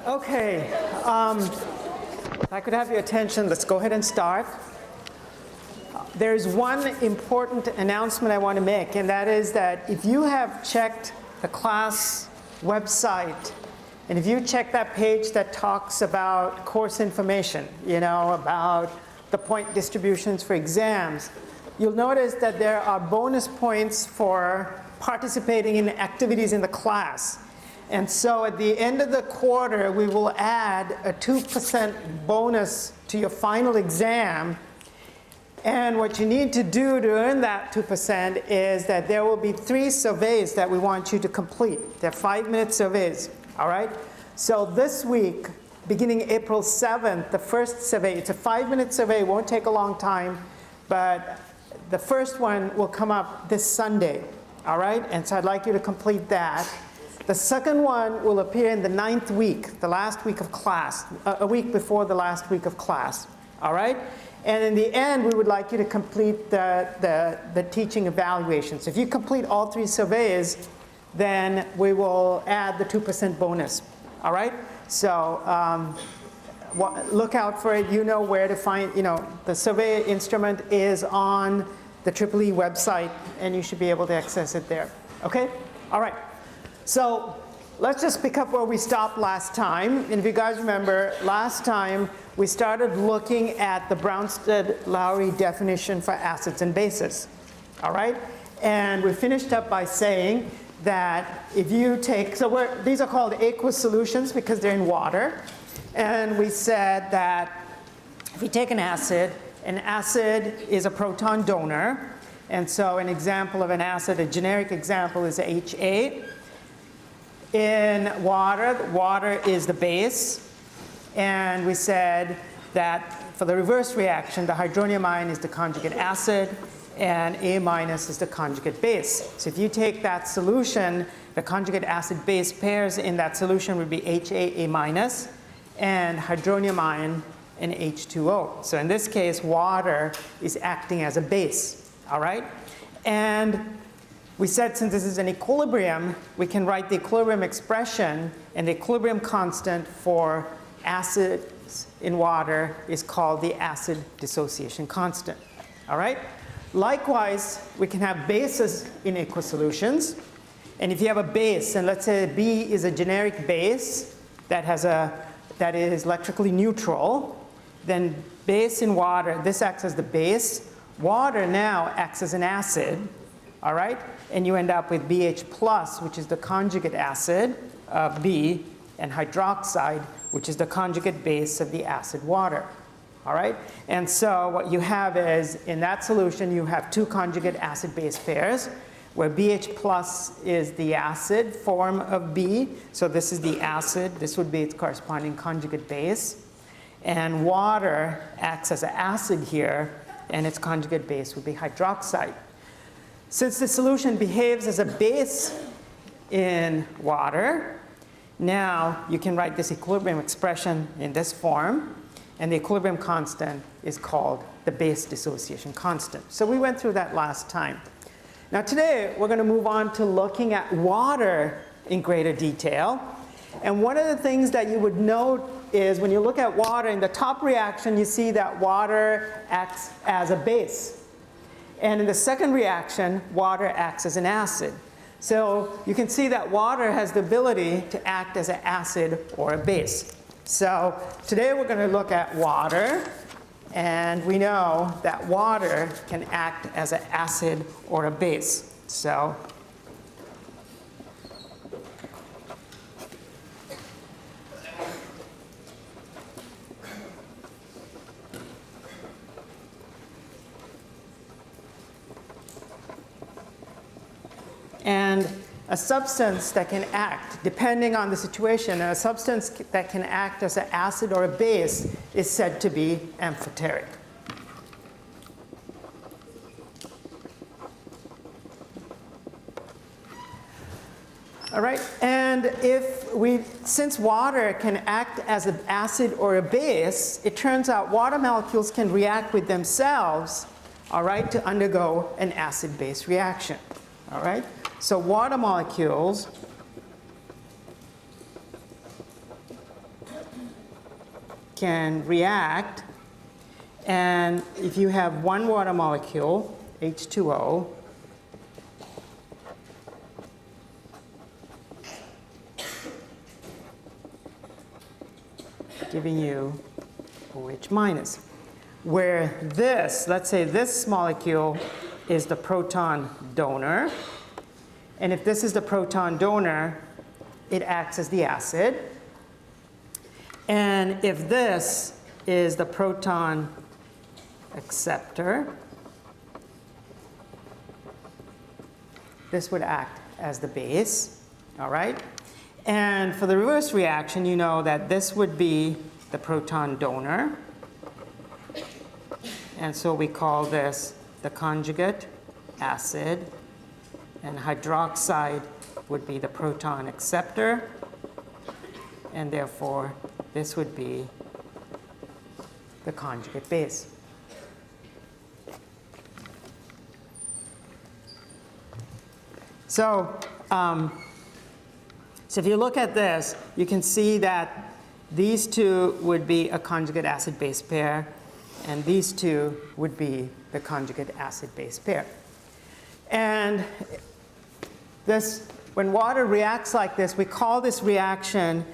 Okay, if I could have your attention, let's go ahead and start. There's one important announcement I want to make, and that is that if you have checked the class website, and if you check that page that talks about course information, about the point distributions for exams, you'll notice that there are bonus points for participating in activities in the class. And so at the end of the quarter, we will add a 2% bonus to your final exam. And what you need to do to earn that 2% is that there will be 3 surveys that we want you to complete. They're 5-minute surveys, all right? So this week, beginning April 7th, the first survey, it's a 5-minute survey, it won't take a long time, but the first one will come up this Sunday, all right? And so I'd like you to complete that. The second one will appear in the 9th week, the last week of class, a week before the last week of class, all right? And in the end, we would like you to complete the teaching evaluation. So if you complete all 3 surveys, then we will add the 2% bonus, all right? So look out for it. You know where to find, the survey instrument is on the EEE website, and you should be able to access it there, okay? All right. So let's just pick up where we stopped last time. And if you guys remember, last time we started looking at the Bronsted-Lowry definition for acids and bases, all right? And we finished up by saying that if you take, these are called aqueous solutions because they're in water. And we said that if you take an acid is a proton donor. And so an example of an acid, a generic example is H8. In water is the base, and we said that for the reverse reaction, the hydronium ion is the conjugate acid, and A- is the conjugate base. So if you take that solution, the conjugate acid-base pairs in that solution would be HA-A-, and hydronium ion and H2O. So in this case, water is acting as a base, all right? And we said since this is an equilibrium, we can write the equilibrium expression, and the equilibrium constant for acids in water is called the acid dissociation constant, all right? Likewise, we can have bases in aqueous solutions, and if you have a base, and let's say B is a generic base that is electrically neutral, then base in water, this acts as the base. Water now acts as an acid, all right? And you end up with BH+, which is the conjugate acid of B, and hydroxide, which is the conjugate base of the acid water, all right? And so what you have is, in that solution, you have 2 conjugate acid-base pairs, where BH+ is the acid form of B. So this is the acid. This would be its corresponding conjugate base. And water acts as an acid here, and its conjugate base would be hydroxide. Since the solution behaves as a base in water, now you can write this equilibrium expression in this form, and the equilibrium constant is called the base dissociation constant. So we went through that last time. Now today, we're going to move on to looking at water in greater detail. And one of the things that you would note is when you look at water, in the top reaction, you see that water acts as a base. And in the second reaction, water acts as an acid. So you can see that water has the ability to act as an acid or a base. So today we're going to look at water, and we know that water can act as an acid or a base. So and a substance that can act, depending on the situation, a substance that can act as an acid or a base is said to be amphoteric. All right, and since water can act as an acid or a base, it turns out water molecules can react with themselves, all right, to undergo an acid-base reaction, all right? So water molecules can react, and if you have one water molecule, H2O, giving you OH minus, where this, let's say this molecule is the proton donor, and if this is the proton donor, it acts as the acid. And if this is the proton acceptor, this would act as the base, all right? And for the reverse reaction, you know that this would be the proton donor. And so we call this the conjugate acid, and hydroxide would be the proton acceptor, and therefore this would be the conjugate base. So if you look at this, you can see that these two would be a conjugate acid-base pair, and these two would be the conjugate acid-base pair. And this, when water reacts like this, we call this reaction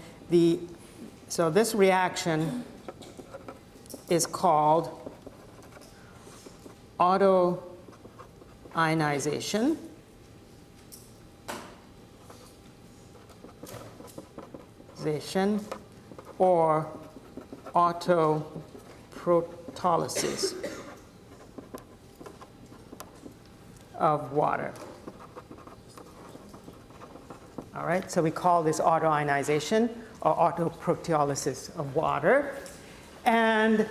so this reaction is called autoionization or autoprotolysis of water. All right, so we call this autoionization or autoproteolysis of water. And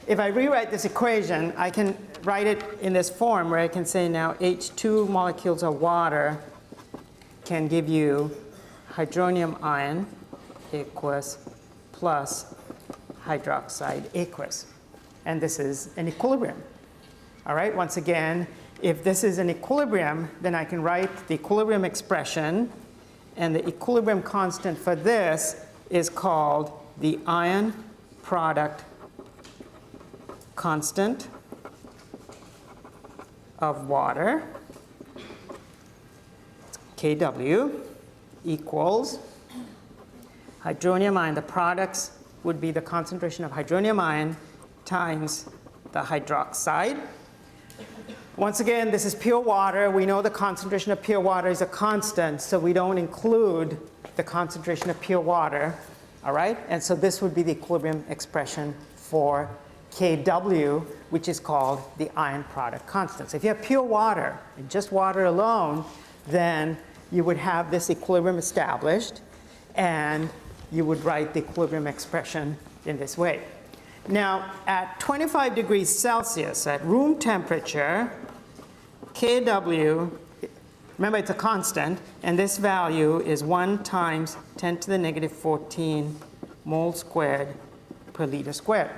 if I rewrite this equation, I can write it in this form where I can say now H2 molecules of water can give you hydronium ion aqueous plus hydroxide aqueous. And this is an equilibrium. All right, once again, if this is an equilibrium, then I can write the equilibrium expression, and the equilibrium constant for this is called the ion product constant of water, Kw, equals hydronium ion. The products would be the concentration of hydronium ion times the hydroxide. Once again, this is pure water. We know the concentration of pure water is a constant, so we don't include the concentration of pure water, all right? And so this would be the equilibrium expression for Kw, which is called the ion product constant. So if you have pure water, and just water alone, then you would have this equilibrium established, and you would write the equilibrium expression in this way. Now, at 25 degrees Celsius, at room temperature, Kw, remember it's a constant, and this value is 1 times 10 to the negative 14 moles squared per liter squared.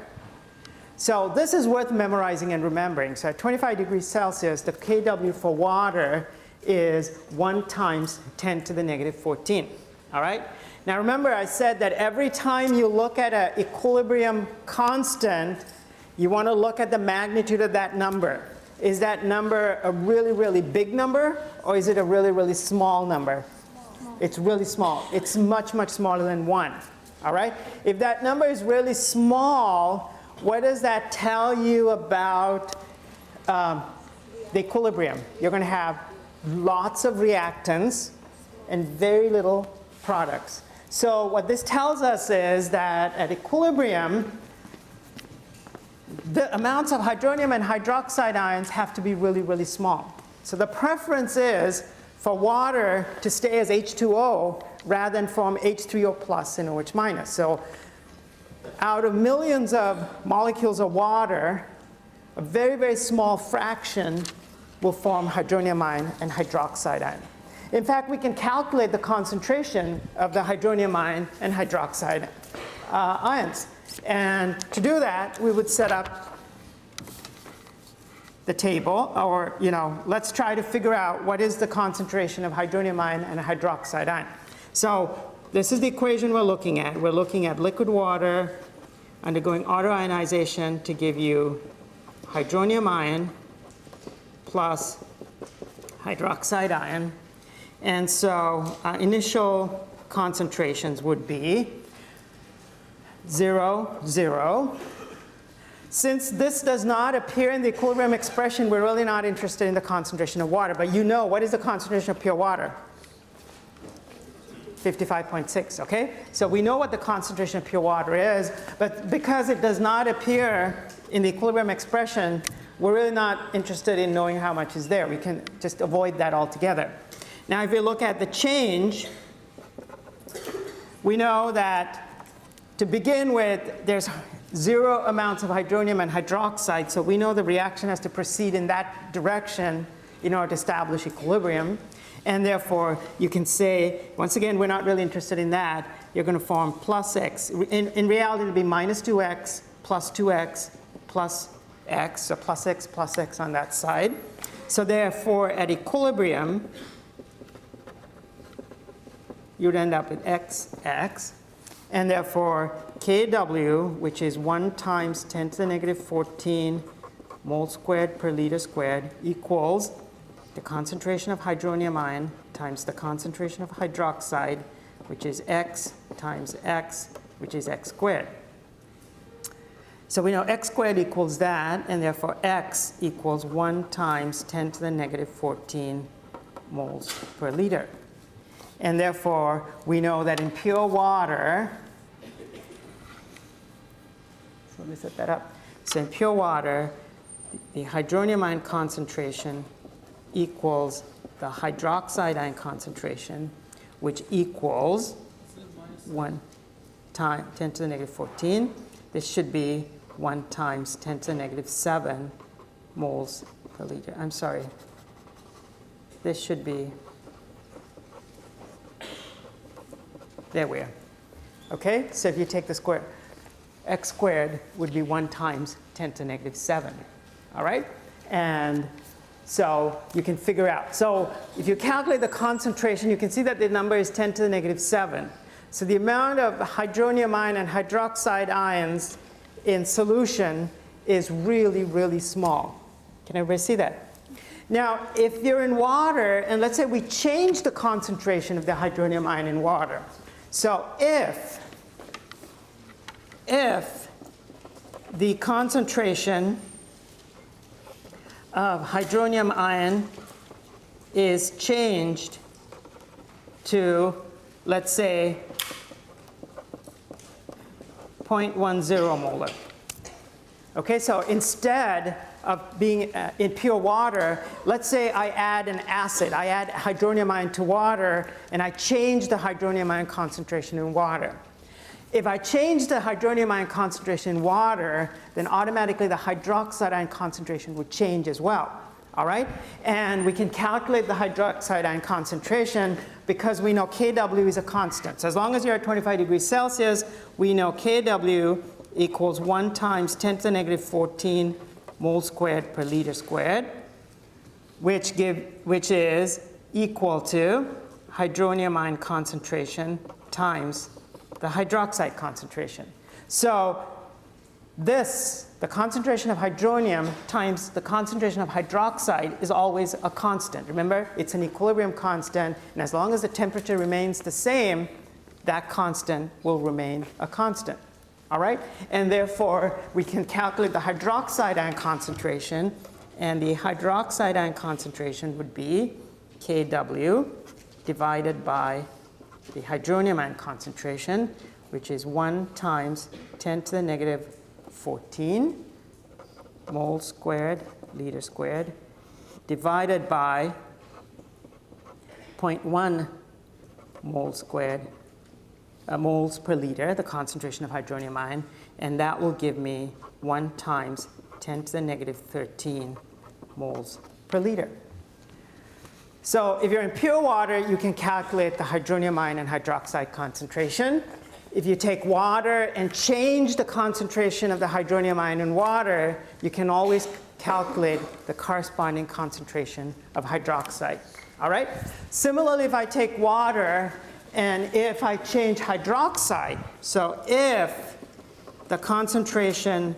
So this is worth memorizing and remembering. So at 25 degrees Celsius, the Kw for water is 1 times 10 to the negative 14, all right? Now remember, I said that every time you look at an equilibrium constant, you want to look at the magnitude of that number. Is that number a really, really big number, or is it a really, really small number? Small. It's really small. It's much, much smaller than 1, all right? If that number is really small, what does that tell you about the equilibrium? You're going to have lots of reactants and very little products. So what this tells us is that at equilibrium, the amounts of hydronium and hydroxide ions have to be really, really small. So the preference is for water to stay as H2O rather than form H3O plus and OH minus. So out of millions of molecules of water, a very, very small fraction will form hydronium ion and hydroxide ion. In fact, we can calculate the concentration of the hydronium ion and hydroxide ions. And to do that, we would set up the table, or, let's try to figure out what is the concentration of hydronium ion and hydroxide ion. So this is the equation we're looking at. We're looking at liquid water undergoing autoionization to give you hydronium ion plus hydroxide ion. And so initial concentrations would be 0, 0. Since this does not appear in the equilibrium expression, we're really not interested in the concentration of water. But you know, what is the concentration of pure water? 55.6, okay? So we know what the concentration of pure water is, but because it does not appear in the equilibrium expression, we're really not interested in knowing how much is there. We can just avoid that altogether. Now, if you look at the change, we know that to begin with, there's 0 amounts of hydronium and hydroxide, so we know the reaction has to proceed in that direction in order to establish equilibrium. And therefore, you can say, once again, we're not really interested in that. You're going to form plus x. In reality, it'll be minus 2x plus 2x plus x, so plus x on that side. So therefore, at equilibrium, you'd end up with xx. And therefore, Kw, which is 1 times 10 to the negative 14 moles squared per liter squared, equals the concentration of hydronium ion times the concentration of hydroxide, which is x times x, which is x squared. So we know x squared equals that, and therefore x equals 1 times 10 to the negative 14 moles per liter. And therefore, we know that in pure water, so let me set that up. So in pure water, the hydronium ion concentration equals the hydroxide ion concentration, which equals 1 times 10 to the negative 14. This should be 1 times 10 to the negative 7 moles per liter. I'm sorry. This should be, there we are. Okay, so if you take the square, x squared would be 1 times 10 to the negative 7. All right? And so you can figure out. So if you calculate the concentration, you can see that the number is 10 to the negative 7. So the amount of hydronium ion and hydroxide ions in solution is really, really small. Can everybody see that? Now, if you're in water, and let's say we change the concentration of the hydronium ion in water. So if the concentration of hydronium ion is changed to, let's say, 0.10 molar. Okay, so instead of being in pure water, let's say I add an acid. I add hydronium ion to water, and I change the hydronium ion concentration in water. If I change the hydronium ion concentration in water, then automatically the hydroxide ion concentration would change as well. All right? And we can calculate the hydroxide ion concentration because we know Kw is a constant. So as long as you're at 25 degrees Celsius, we know Kw equals 1 times 10 to the negative 14 moles squared per liter squared, which is equal to hydronium ion concentration times the hydroxide concentration. So this, the concentration of hydronium times the concentration of hydroxide, is always a constant. Remember, it's an equilibrium constant, and as long as the temperature remains the same, that constant will remain a constant. All right? And therefore, we can calculate the hydroxide ion concentration, and the hydroxide ion concentration would be Kw divided by the hydronium ion concentration, which is 1 times 10 to the negative 14 moles squared, liter squared, divided by 0.1 moles squared, moles per liter, the concentration of hydronium ion, and that will give me 1 times 10 to the negative 13 moles per liter. So if you're in pure water, you can calculate the hydronium ion and hydroxide concentration. If you take water and change the concentration of the hydronium ion in water, you can always calculate the corresponding concentration of hydroxide. All right? Similarly, if I take water and if I change hydroxide, so if the concentration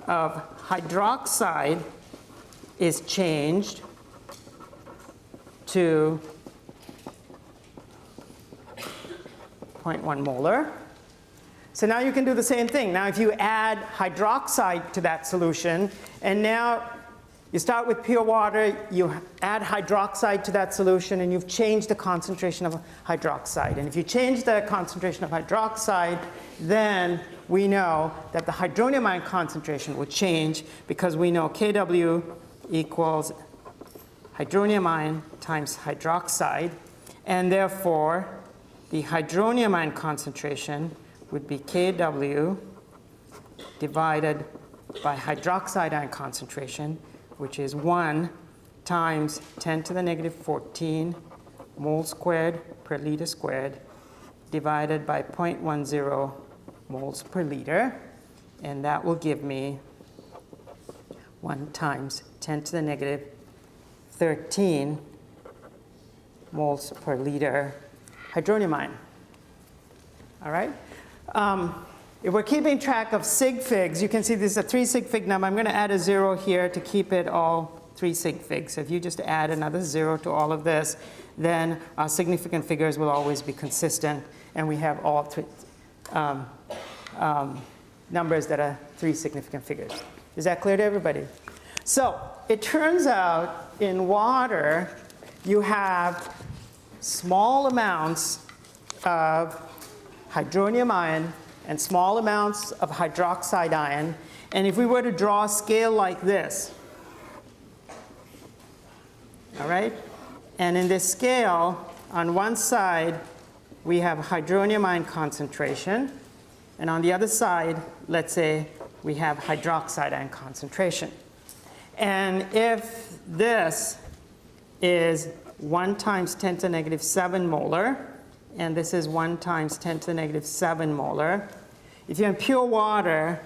of hydroxide is changed to 0.1 molar. So now you can do the same thing. Now if you add hydroxide to that solution, and now you start with pure water, you add hydroxide to that solution, and you've changed the concentration of hydroxide. And if you change the concentration of hydroxide, then we know that the hydronium ion concentration will change, because we know Kw equals hydronium ion times hydroxide, and therefore the hydronium ion concentration would be Kw divided by hydroxide ion concentration, which is 1 times 10 to the negative 14 moles squared per liter squared, divided by 0.10 moles per liter, and that will give me 1 times 10 to the negative 13 moles per liter hydronium ion. All right? If we're keeping track of sig figs, you can see this is a 3 sig fig number. I'm going to add a 0 here to keep it all 3 sig figs. So if you just add another 0 to all of this, then our significant figures will always be consistent, and we have all three numbers that are 3 significant figures. Is that clear to everybody? So it turns out in water you have small amounts of hydronium ion and small amounts of hydroxide ion. And if we were to draw a scale like this, all right? And in this scale, on one side, we have hydronium ion concentration. And on the other side, let's say we have hydroxide ion concentration. And if this is 1 times 10 to the negative 7 molar, and this is 1 times 10 to the negative 7 molar. If you're in pure water,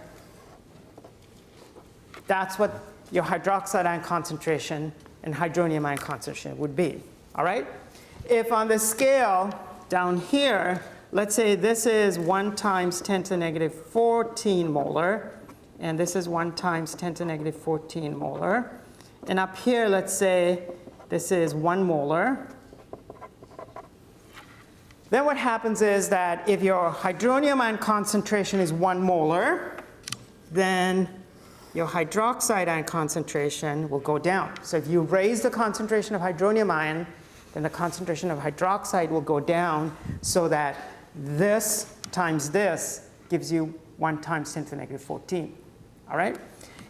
that's what your hydroxide ion concentration and hydronium ion concentration would be. All right? If on the scale down here, let's say this is 1 times 10 to the negative 14 molar, and this is 1 times 10 to the negative 14 molar. And up here, let's say this is 1 molar. Then what happens is that if your hydronium ion concentration is 1 molar, then your hydroxide ion concentration will go down. So if you raise the concentration of hydronium ion, then the concentration of hydroxide will go down, so that this times this gives you 1 times 10 to the negative 14. All right?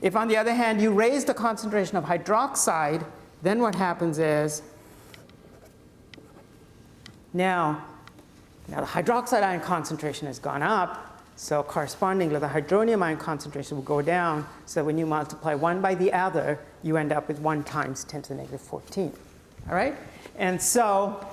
If on the other hand you raise the concentration of hydroxide, then what happens is now the hydroxide ion concentration has gone up, so correspondingly the hydronium ion concentration will go down. So when you multiply one by the other, you end up with 1 times 10 to the negative 14. All right? And so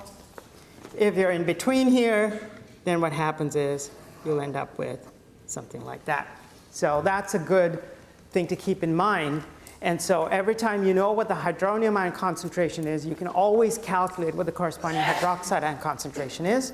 if you're in between here, then what happens is you'll end up with something like that. So that's a good thing to keep in mind. And so every time you know what the hydronium ion concentration is, you can always calculate what the corresponding hydroxide ion concentration is.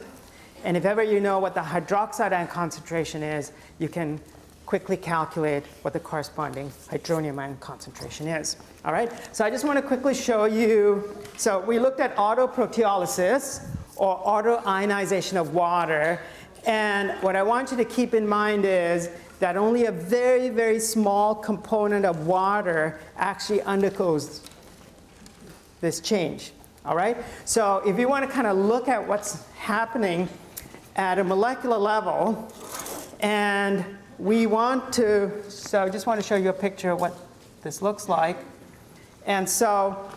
And if ever you know what the hydroxide ion concentration is, you can quickly calculate what the corresponding hydronium ion concentration is. All right? So I just want to quickly show you. So we looked at autoproteolysis, or autoionization of water. And what I want you to keep in mind is that only a very, very small component of water actually undergoes this change. All right? So if you want to kind of look at what's happening at a molecular level, and we want to, so I just want to show you a picture of what this looks like. And so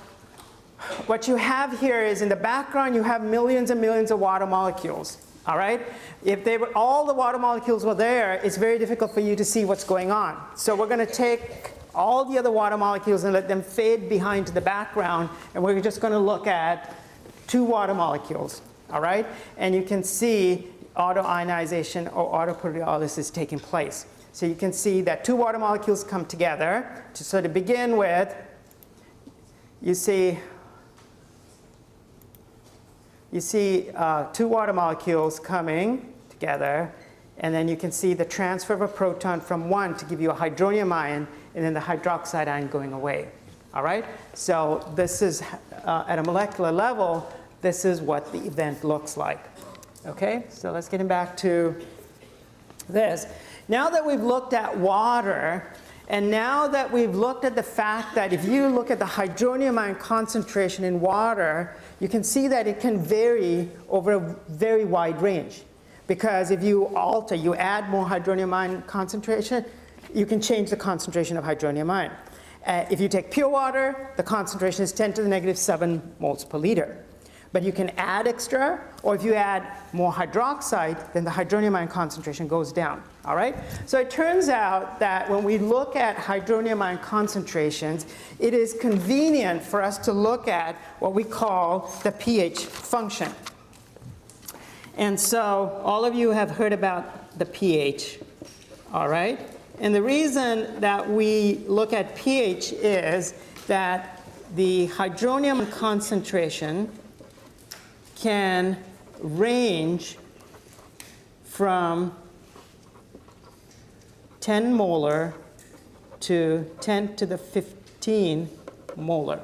what you have here is, in the background you have millions and millions of water molecules. All right? If they were, all the water molecules were there, it's very difficult for you to see what's going on. So we're going to take all the other water molecules and let them fade behind to the background, and we're just going to look at 2 water molecules. All right? And you can see autoionization or autoproteolysis taking place. So you can see that 2 water molecules come together. So to begin with, you see 2 water molecules coming together, And then you can see the transfer of a proton from 1 to give you a hydronium ion, and then the hydroxide ion going away. All right? So this is, at a molecular level, this is what the event looks like. Okay? So let's get back to this. Now that we've looked at water, and now that we've looked at the fact that if you look at the hydronium ion concentration in water, you can see that it can vary over a very wide range. Because if you alter, you add more hydronium ion concentration, you can change the concentration of hydronium ion. If you take pure water, the concentration is 10 to the negative 7 moles per liter. But you can add extra, or if you add more hydroxide, then the hydronium ion concentration goes down. All right? So it turns out that when we look at hydronium ion concentrations, it is convenient for us to look at what we call the pH function. And so all of you have heard about the pH. All right? And the reason that we look at pH is that the hydronium concentration can range from 10 molar to 10 to the 15 molar.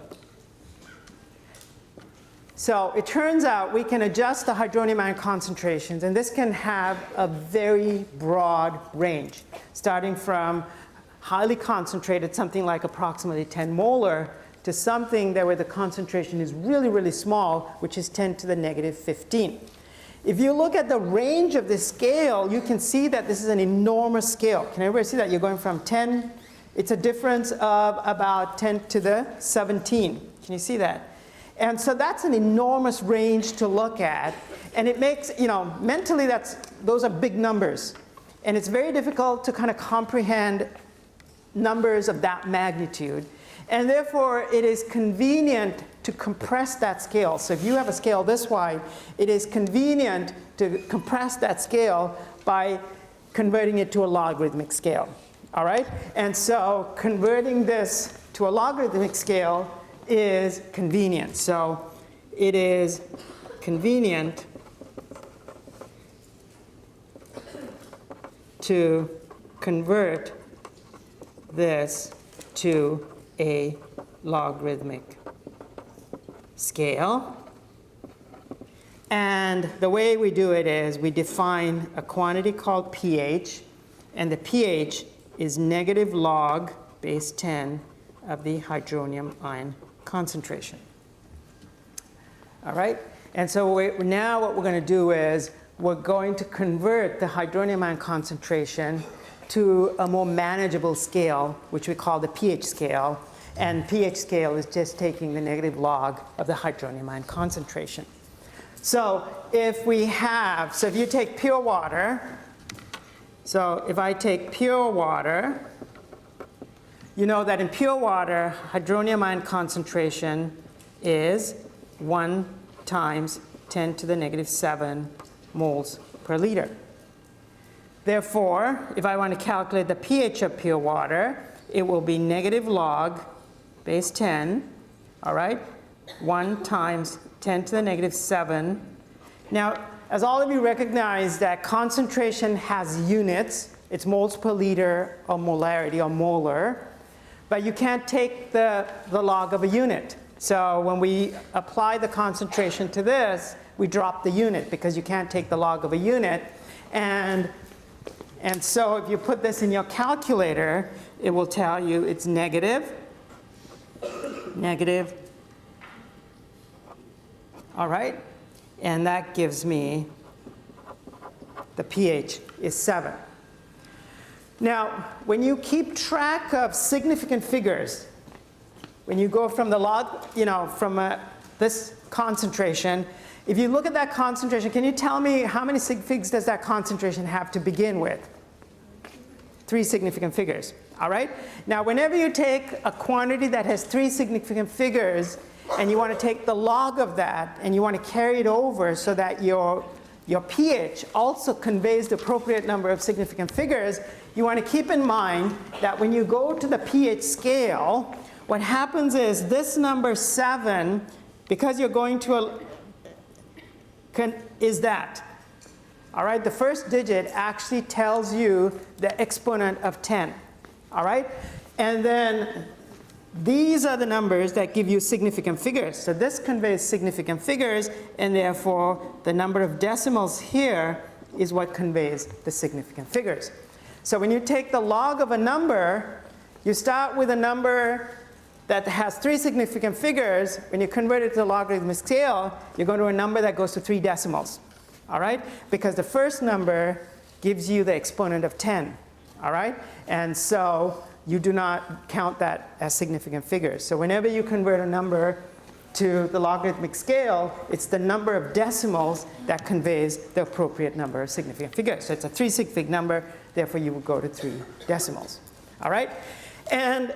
So it turns out we can adjust the hydronium ion concentrations, and this can have a very broad range, starting from highly concentrated, something like approximately 10 molar, to something that where the concentration is really, really small, which is 10 to the negative 15. If you look at the range of this scale, you can see that this is an enormous scale. Can everybody see that? You're going from 10, it's a difference of about 10 to the 17. Can you see that? And so that's an enormous range to look at. And it makes, mentally those are big numbers. And it's very difficult to kind of comprehend numbers of that magnitude. And therefore, it is convenient to compress that scale. So if you have a scale this wide, it is convenient to compress that scale by converting it to a logarithmic scale. All right? And so converting this to a logarithmic scale is convenient. So it is convenient to convert this to a logarithmic scale. And the way we do it is we define a quantity called pH, and the pH is negative log base 10 of the hydronium ion concentration. All right? And so now what we're going to do is we're going to convert the hydronium ion concentration to a more manageable scale, which we call the pH scale. And pH scale is just taking the negative log of the hydronium ion concentration. So if you take pure water, so if I take pure water, you know that in pure water, hydronium ion concentration is 1 times 10 to the negative 7 moles per liter. Therefore, if I want to calculate the pH of pure water, it will be negative log base 10, all right, 1 times 10 to the negative 7. Now, as all of you recognize that concentration has units, it's moles per liter or molarity or molar, but you can't take the log of a unit. So when we apply the concentration to this, we drop the unit because you can't take the log of a unit. And so if you put this in your calculator, it will tell you it's negative, all right? And that gives me the pH is 7. Now, when you keep track of significant figures, when you go from the log, from this concentration, if you look at that concentration, can you tell me how many sig figs does that concentration have to begin with? 3 significant figures, all right? Now, whenever you take a quantity that has 3 significant figures and you want to take the log of that and you want to carry it over so that your pH also conveys the appropriate number of significant figures, you want to keep in mind that when you go to the pH scale, what happens is this number 7, because you're going to is that. All right, the first digit actually tells you the exponent of 10. All right, and then these are the numbers that give you significant figures. So this conveys significant figures, and therefore the number of decimals here is what conveys the significant figures. So when you take the log of a number, you start with a number that has 3 significant figures. When you convert it to the logarithmic scale, you're going to a number that goes to 3 decimals. All right? Because the first number gives you the exponent of 10. All right? And so you do not count that as significant figures. So whenever you convert a number to the logarithmic scale, it's the number of decimals that conveys the appropriate number of significant figures. So it's a 3 sig fig number, therefore you would go to 3 decimals. All right? And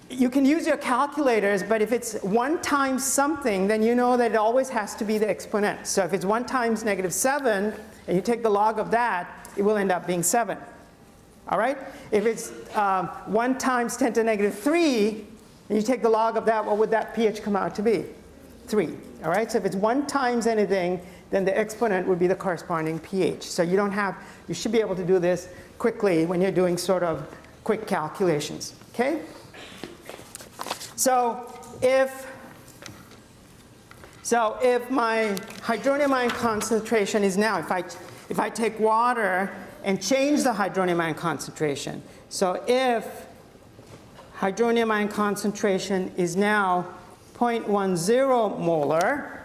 you can use your calculators, but if it's 1 times something, then you know that it always has to be the exponent. So if it's 1 times -7, and you take the log of that, it will end up being 7. All right? If it's 1 times 10 to the -3, and you take the log of that, what would that pH come out to be? 3. All right? So if it's 1 times anything, then the exponent would be the corresponding pH. So you don't have, you should be able to do this quickly when you're doing sort of quick calculations. Okay? So if my hydronium ion concentration is now, if I take water and change the hydronium ion concentration. So if hydronium ion concentration is now 0.10 molar,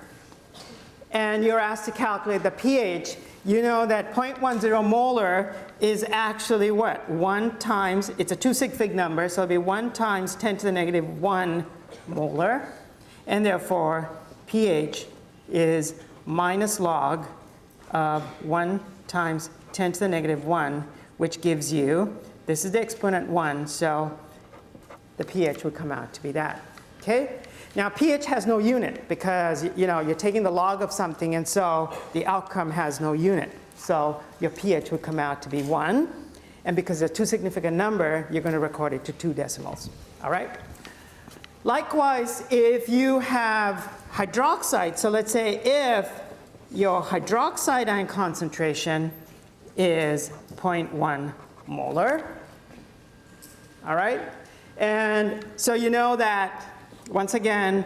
and you're asked to calculate the pH, you know that 0.10 molar is actually what? 1 times, it's a 2 sig fig number, so it'll be 1 times 10 to the -1 molar, and therefore pH is minus log of 1 times 10 to the -1, which gives you, this is the exponent 1, so the pH would come out to be that. Okay? Now pH has no unit because you're taking the log of something, and so the outcome has no unit. So your pH would come out to be 1, and because it's a 2 significant number, you're going to record it to 2 decimals. All right? Likewise, if you have hydroxide, so let's say if your hydroxide ion concentration is 0.1 molar. All right? And so you know that, once again,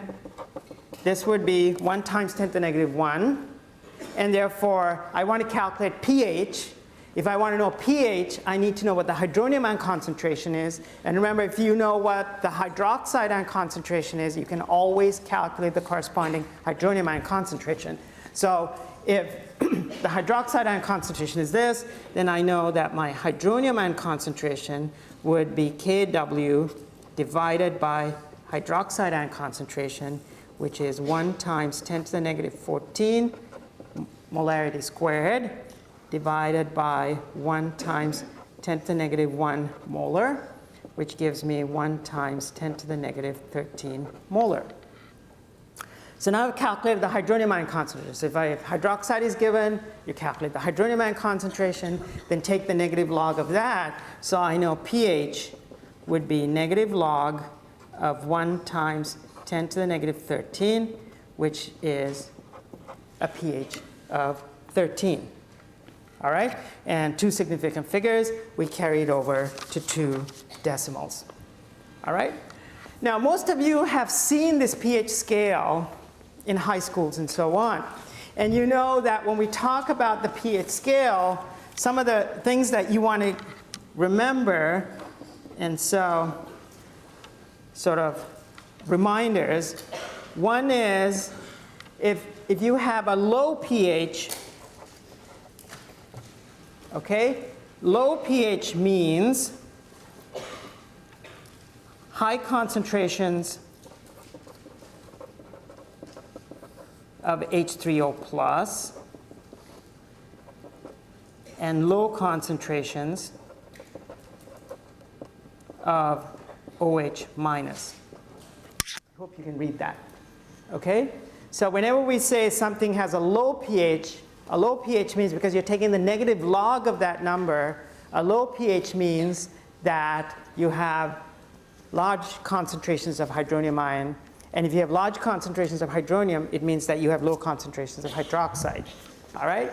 this would be 1 times 10 to the -1. And therefore, I want to calculate pH. If I want to know pH, I need to know what the hydronium ion concentration is. And remember, if you know what the hydroxide ion concentration is, you can always calculate the corresponding hydronium ion concentration. So if the hydroxide ion concentration is this, then I know that my hydronium ion concentration would be Kw divided by hydroxide ion concentration, which is 1 times 10 to the -14 molarity squared, divided by 1 times 10 to the -1 molar, which gives me 1 times 10 to the -13 molar. So now I've calculated the hydronium ion concentration. So if hydroxide is given, you calculate the hydronium ion concentration, then take the negative log of that. So I know pH would be negative log of 1 times 10 to the -13, which is a pH of 13. All right? And 2 significant figures, we carried over to 2 decimals. All right? Now, most of you have seen this pH scale in high schools and so on. And you know that when we talk about the pH scale, some of the things that you want to remember, and so sort of reminders. One is if you have a low pH, okay, low pH means high concentrations of H3O plus and low concentrations of OH minus. I hope you can read that. Okay? So whenever we say something has a low pH means, because you're taking the negative log of that number, a low pH means that you have large concentrations of hydronium ion. And if you have large concentrations of hydronium, it means that you have low concentrations of hydroxide. All right?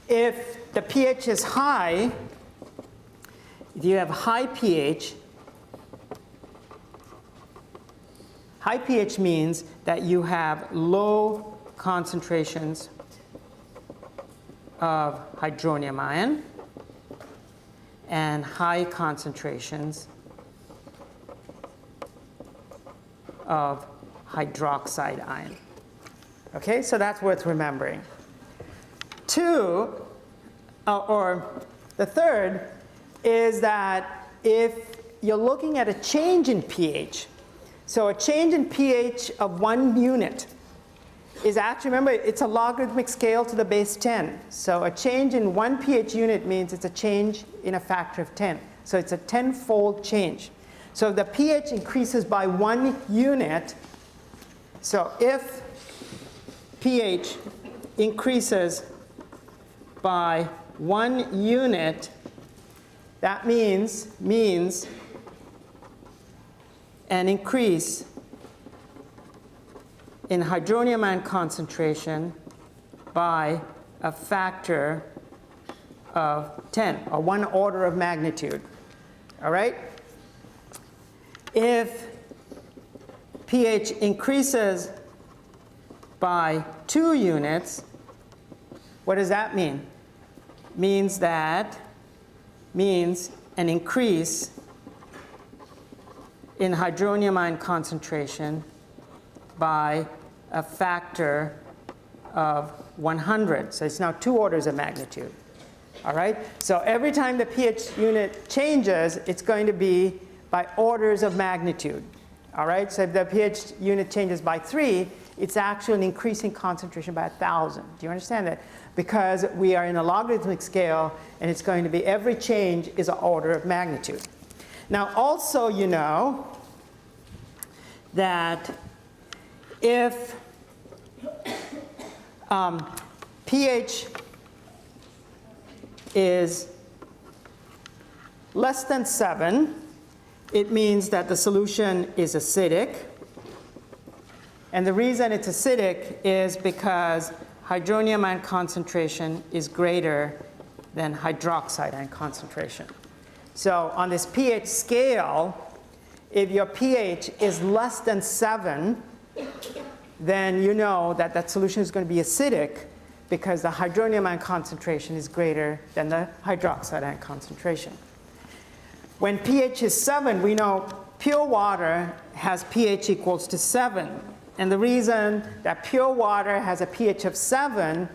if the pH is high, if you have high pH means that you have low concentrations of hydronium ion and high concentrations of hydroxide ion. Okay, so that's worth remembering. Two, or the third, is that if you're looking at a change in pH, so a change in pH of 1 unit is actually, remember, it's a logarithmic scale to the base 10. So a change in 1 pH unit means it's a change in a factor of 10. So it's a 10-fold change. So the pH increases by 1 unit. So if pH increases by 1 unit, that means an increase in hydronium ion concentration by a factor of 10, or 1 order of magnitude. All right? If pH increases by 2 units, what does that mean? Means an increase in hydronium ion concentration by a factor of 100. So it's now 2 orders of magnitude. All right? So every time the pH unit changes, it's going to be by orders of magnitude. All right? So if the pH unit changes by 3, it's actually an increasing concentration by 1,000. Do you understand that? Because we are in a logarithmic scale, and it's going to be every change is an order of magnitude. Now, also, you know that if pH is less than 7, it means that the solution is acidic. And the reason it's acidic is because hydronium ion concentration is greater than hydroxide ion concentration. So on this pH scale, if your pH is less than 7, then you know that that solution is going to be acidic because the hydronium ion concentration is greater than the hydroxide ion concentration. When pH is 7, we know pure water has pH equals to 7. And the reason that pure water has a pH of 7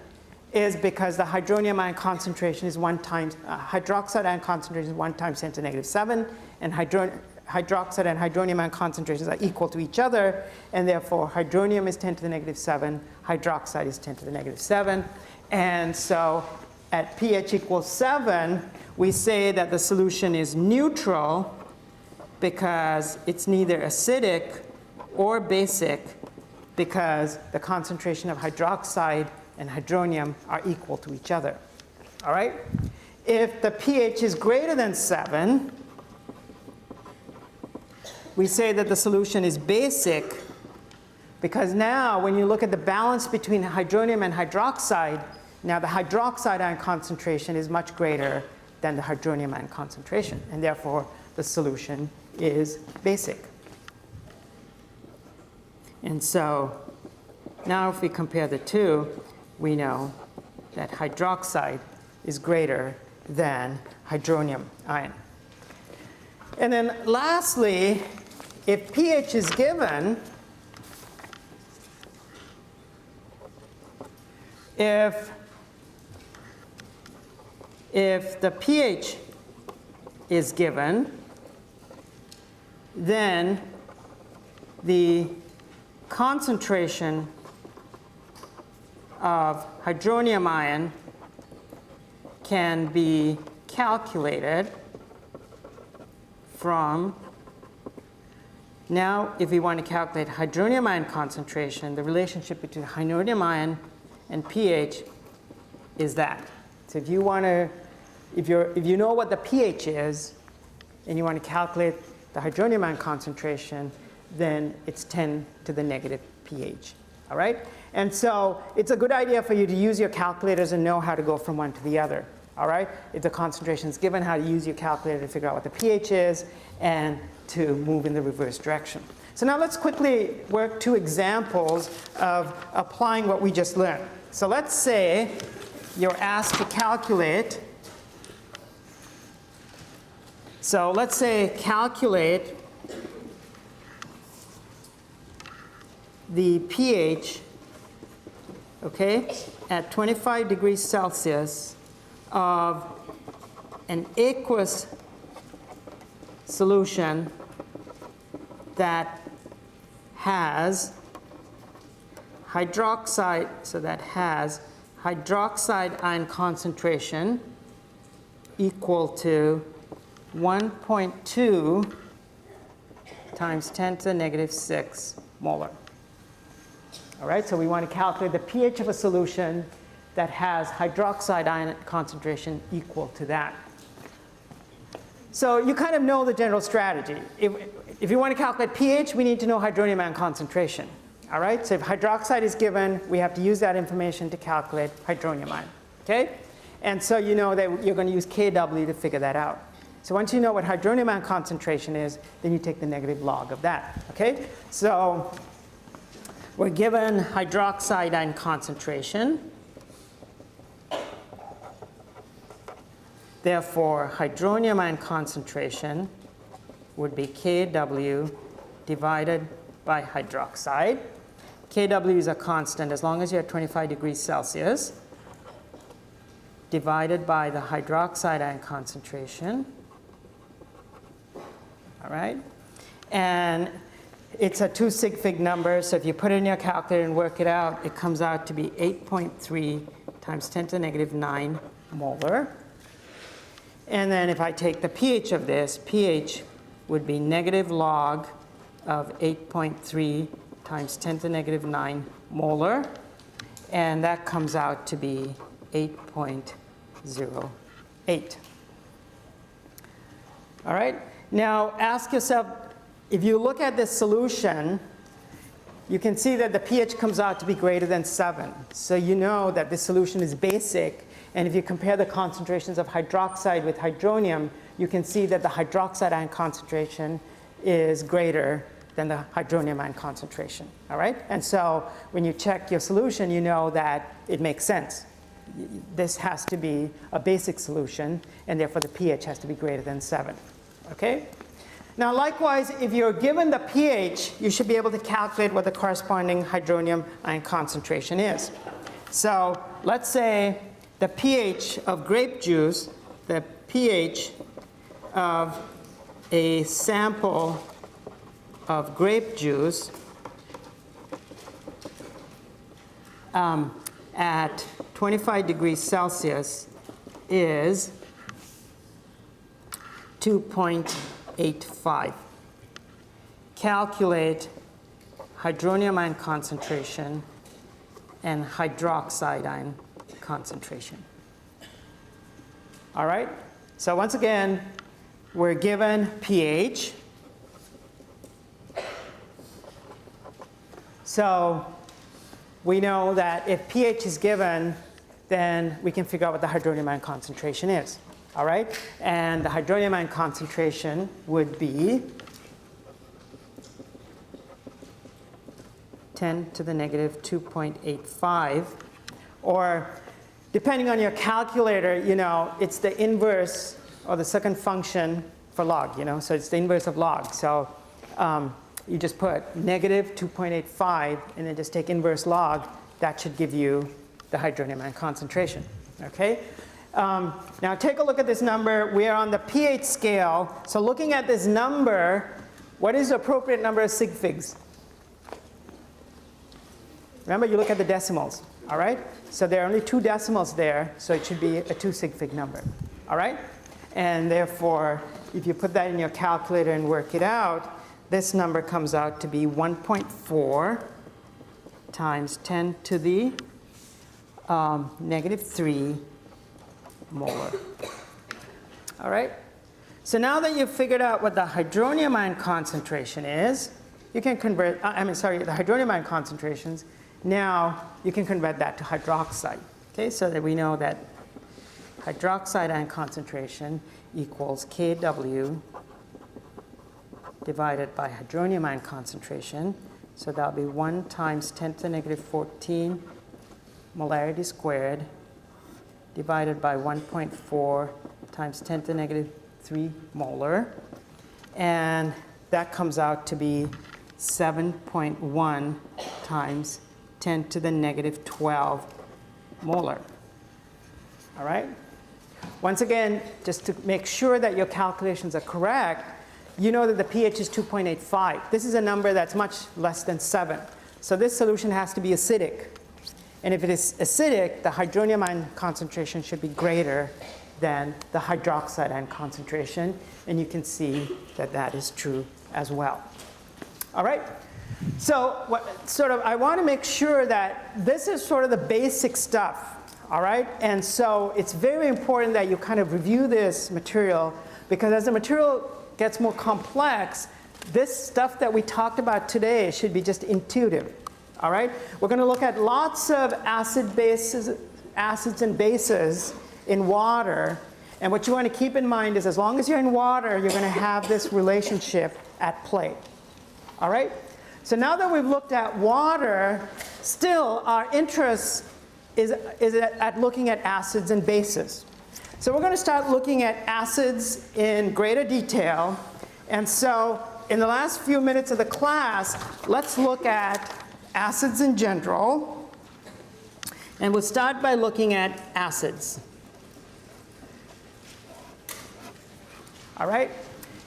is because the hydronium ion concentration is 1 times, hydroxide ion concentration is 1 times 10 to the negative 7, and hydroxide and hydronium ion concentrations are equal to each other, and therefore hydronium is 10 to the negative 7, hydroxide is 10 to the negative 7. And so at pH equals 7, we say that the solution is neutral because it's neither acidic or basic, because the concentration of hydroxide and hydronium are equal to each other. All right? If the pH is greater than 7, we say that the solution is basic, because now when you look at the balance between hydronium and hydroxide, now the hydroxide ion concentration is much greater than the hydronium ion concentration, and therefore the solution is basic. And so now if we compare the two, we know that hydroxide is greater than hydronium ion. And then lastly, if pH is given, if the pH is given, then the concentration of hydronium ion can be calculated from, now if we want to calculate hydronium ion concentration, the relationship between hydronium ion and pH is that. So if you want to, if you know what the pH is and you want to calculate the hydronium ion concentration, then it's 10 to the negative pH. all right? And so it's a good idea for you to use your calculators and know how to go from one to the other, all right? If the concentration is given, how to use your calculator to figure out what the pH is and to move in the reverse direction. So now let's quickly work 2 examples of applying what we just learned. So let's say you're asked to calculate. So let's say calculate the pH, okay, at 25 degrees Celsius of an aqueous solution that has hydroxide, so that has hydroxide ion concentration equal to 1.2 times 10 to the negative 6 molar. All right, so we want to calculate the pH of a solution that has hydroxide ion concentration equal to that. So you kind of know the general strategy. If you want to calculate pH, we need to know hydronium ion concentration. All right, so if hydroxide is given, we have to use that information to calculate hydronium ion. Okay, and so you know that you're going to use Kw to figure that out. So once you know what hydronium ion concentration is, then you take the negative log of that. Okay, so we're given hydroxide ion concentration. Therefore, hydronium ion concentration would be Kw divided by hydroxide. Kw is a constant as long as you're at 25 degrees Celsius, divided by the hydroxide ion concentration. All right? And it's a 2 sig fig number, so if you put it in your calculator and work it out, it comes out to be 8.3 times 10 to the negative 9 molar. And then if I take the pH of this, pH would be negative log of 8.3 times 10 to the negative 9 molar. And that comes out to be 8.08. All right? Now ask yourself, if you look at this solution, you can see that the pH comes out to be greater than 7. So you know that this solution is basic. And if you compare the concentrations of hydroxide with hydronium, you can see that the hydroxide ion concentration is greater than the hydronium ion concentration. All right? And so when you check your solution, you know that it makes sense. This has to be a basic solution, and therefore the pH has to be greater than 7. Okay? Now likewise, if you're given the pH, you should be able to calculate what the corresponding hydronium ion concentration is. So let's say the pH of grape juice, the pH of a sample of grape juice at 25 degrees Celsius is 2.85. Calculate hydronium ion concentration and hydroxide ion concentration. All right? So once again, we're given pH. So we know that if pH is given, then we can figure out what the hydronium ion concentration is. All right? And the hydronium ion concentration would be 10 to the negative 2.85, or depending on your calculator, you know, it's the inverse or the second function for log, you know, so it's the inverse of log. So you just put negative 2.85 and then just take inverse log. That should give you the hydronium ion concentration. Okay? Now take a look at this number. We are on the pH scale. So looking at this number, what is the appropriate number of sig figs? Remember, you look at the decimals. All right? So there are only 2 decimals there, so it should be a 2 sig fig number. All right? And therefore, if you put that in your calculator and work it out, this number comes out to be 1.4 times 10 to the negative 3 molar. All right? So now that you've figured out what the hydronium ion concentration is, you can convert, the hydronium ion concentrations, Now you can convert that to hydroxide. Okay, so that we know that hydroxide ion concentration equals Kw divided by hydronium ion concentration. So that'll be 1 times 10 to the negative 14 molarity squared divided by 1.4 times 10 to the negative 3 molar. And that comes out to be 7.1 times 10 to the negative 12 molar. All right? Once again, just to make sure that your calculations are correct, you know that the pH is 2.85. This is a number that's much less than 7. So this solution has to be acidic. And if it is acidic, the hydronium ion concentration should be greater than the hydroxide ion concentration. And you can see that that is true as well. All right? So I want to make sure that this is sort of the basic stuff. All right? And so it's very important that you kind of review this material, because as the material gets more complex, this stuff that we talked about today should be just intuitive. All right? We're going to look at lots of acids and bases in water. And what you want to keep in mind is as long as you're in water, you're going to have this relationship at play. All right? So now that we've looked at water, still our interest is at looking at acids and bases. So we're going to start looking at acids in greater detail. And so in the last few minutes of the class, let's look at acids in general. And we'll start by looking at acids. All right?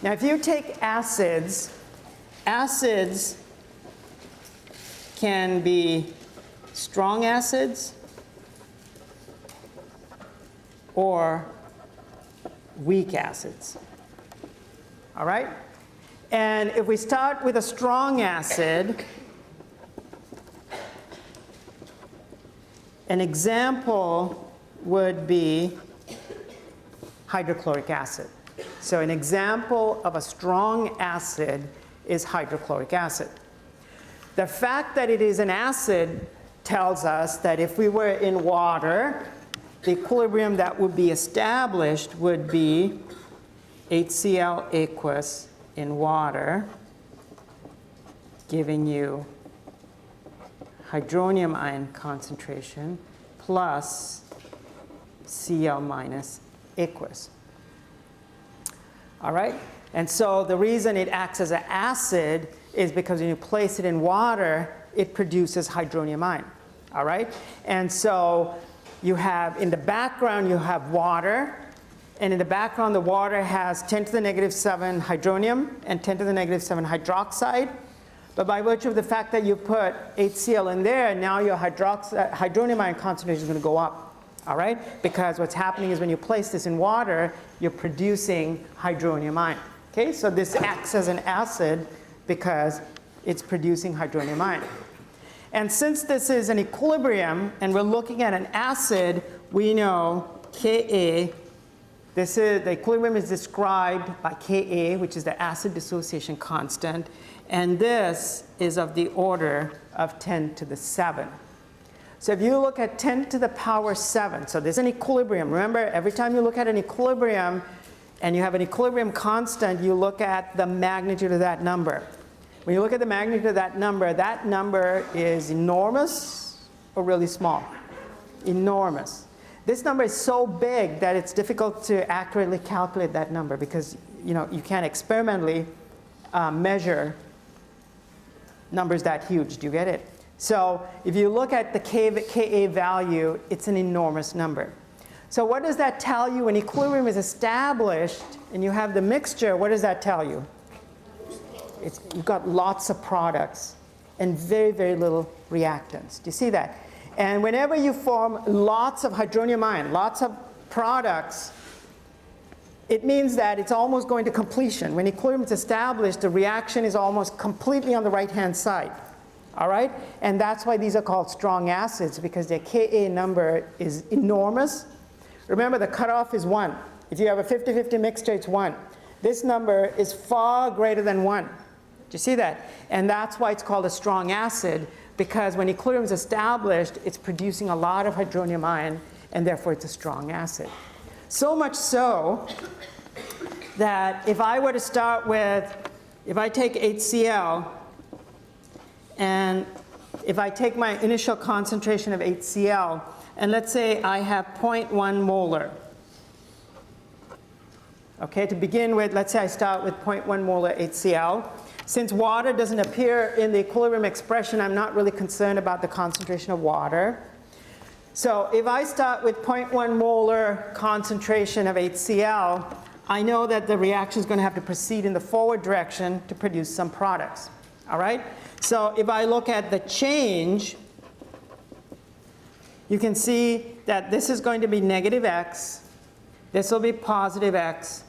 Now if you take acids, acids can be strong acids or weak acids. All right? And if we start with a strong acid, an example would be hydrochloric acid. So an example of a strong acid is hydrochloric acid. The fact that it is an acid tells us that if we were in water, the equilibrium that would be established would be HCl aqueous in water, giving you hydronium ion concentration plus Cl minus aqueous. All right? And so the reason it acts as an acid is because when you place it in water, it produces hydronium ion. All right? And so you have, in the background, you have water. And in the background, the water has 10 to the negative 7 hydronium and 10 to the negative 7 hydroxide. But by virtue of the fact that you put HCl in there, now your hydronium ion concentration is going to go up. All right? Because what's happening is when you place this in water, you're producing hydronium ion. Okay? So this acts as an acid because it's producing hydronium ion. And since this is an equilibrium and we're looking at an acid, we know Ka, the equilibrium is described by Ka, which is the acid dissociation constant, and this is of the order of 10 to the 7. So if you look at 10 to the power 7, so there's an equilibrium. Remember, every time you look at an equilibrium and you have an equilibrium constant, you look at the magnitude of that number. When you look at the magnitude of that number is enormous or really small? Enormous. This number is so big that it's difficult to accurately calculate that number because you can't experimentally measure numbers that huge. Do you get it? So if you look at the Ka value, it's an enormous number. So what does that tell you? When equilibrium is established and you have the mixture, what does that tell you? You've got lots of products and very, very little reactants. Do you see that? And whenever you form lots of hydronium ion, lots of products, it means that it's almost going to completion. When equilibrium is established, the reaction is almost completely on the right-hand side. All right? And that's why these are called strong acids, because their Ka number is enormous. Remember, the cutoff is 1. If you have a 50-50 mixture, it's 1. This number is far greater than 1. Do you see that? And that's why it's called a strong acid, because when equilibrium is established, it's producing a lot of hydronium ion, and therefore it's a strong acid. So much so that if I were to start with, if I take HCl, and if I take my initial concentration of HCl, and let's say I have 0.1 molar. Okay, to begin with, let's say I start with 0.1 molar HCl. Since water doesn't appear in the equilibrium expression, I'm not really concerned about the concentration of water. So if I start with 0.1 molar concentration of HCl, I know that the reaction is going to have to proceed in the forward direction to produce some products. All right? So if I look at the change, you can see that this is going to be negative x, this will be positive x,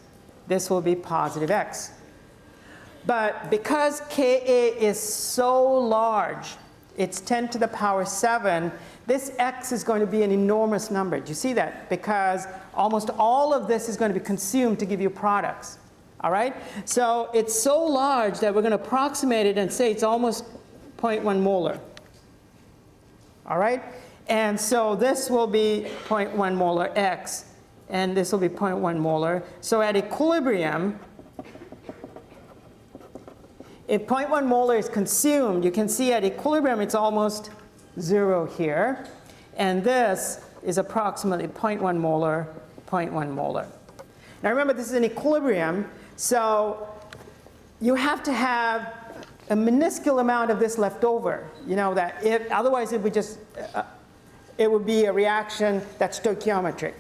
this will be positive x. But because Ka is so large, it's 10 to the power 7, this x is going to be an enormous number. Do you see that? Because almost all of this is going to be consumed to give you products. All right? So it's so large that we're going to approximate it and say it's almost 0.1 molar. All right? And so this will be 0.1 molar x, and this will be 0.1 molar. So at equilibrium, if 0.1 molar is consumed, you can see at equilibrium it's almost 0 here. And this is approximately 0.1 molar, 0.1 molar. Now remember, this is an equilibrium, so you have to have a minuscule amount of this left over. You know, that otherwise it would just, it would be a reaction that's stoichiometric.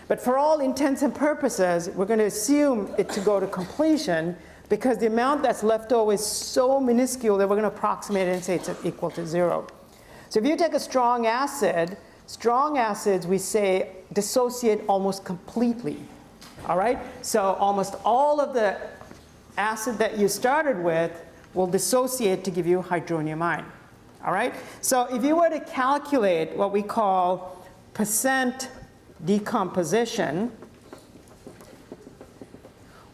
But for all intents and purposes, we're going to assume it to go to completion, because the amount that's left over is so minuscule that we're going to approximate it and say it's equal to 0. So if you take a strong acid, strong acids, we say, dissociate almost completely. All right? So almost all of the acid that you started with will dissociate to give you hydronium ion. All right? So if you were to calculate what we call percent decomposition,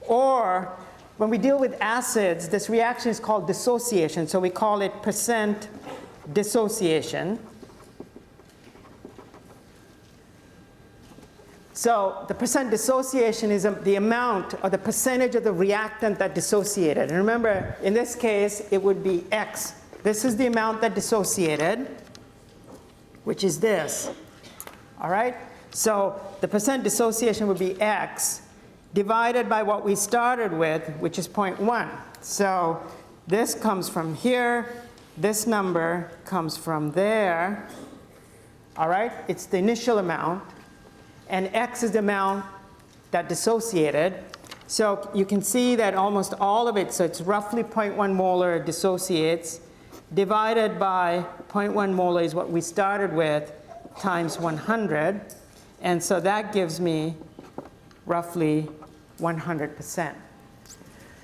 or when we deal with acids, this reaction is called dissociation, so we call it percent dissociation. So the percent dissociation is the amount or the percentage of the reactant that dissociated. And remember, in this case, it would be X. This is the amount that dissociated, which is this. All right? So the percent dissociation would be X divided by what we started with, which is 0.1. So this comes from here. This number comes from there. All right? It's the initial amount. And X is the amount that dissociated. So you can see that almost all of it, so it's roughly 0.1 molar dissociates, divided by 0.1 molar is what we started with, times 100. And so that gives me roughly 100%.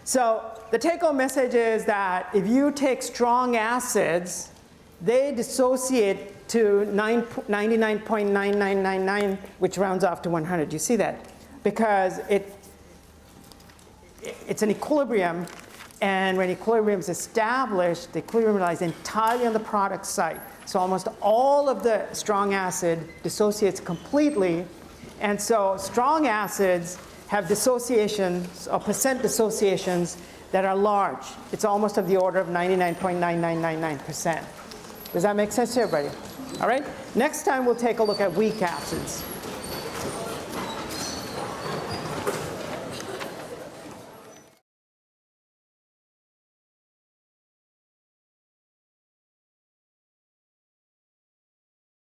So the take-home message is that if you take strong acids, they dissociate to 99.9999, which rounds off to 100. You see that? Because it's an equilibrium, and when equilibrium is established, the equilibrium lies entirely on the product site. So almost all of the strong acid dissociates completely, and so strong acids have dissociations, or percent dissociations, that are large. It's almost of the order of 99.9999%. Does that make sense to everybody? All right? Next time we'll take a look at weak acids.